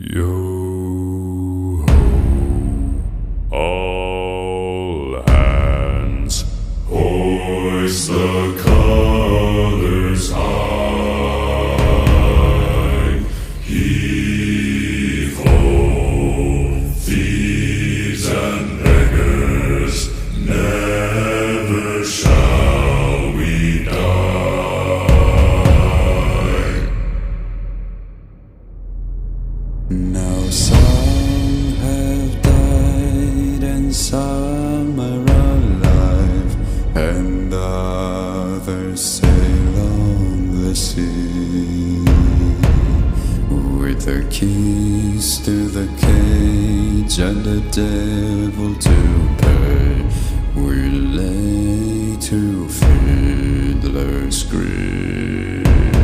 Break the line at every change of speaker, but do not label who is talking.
Yo ho, all hands, hoist the colors high. Heave ho, thieves and beggars, never shall we die. Now some have died and some are alive, and others sail on the sea. With the keys to the cage and the devil to pay, we lay to fiddler's grave.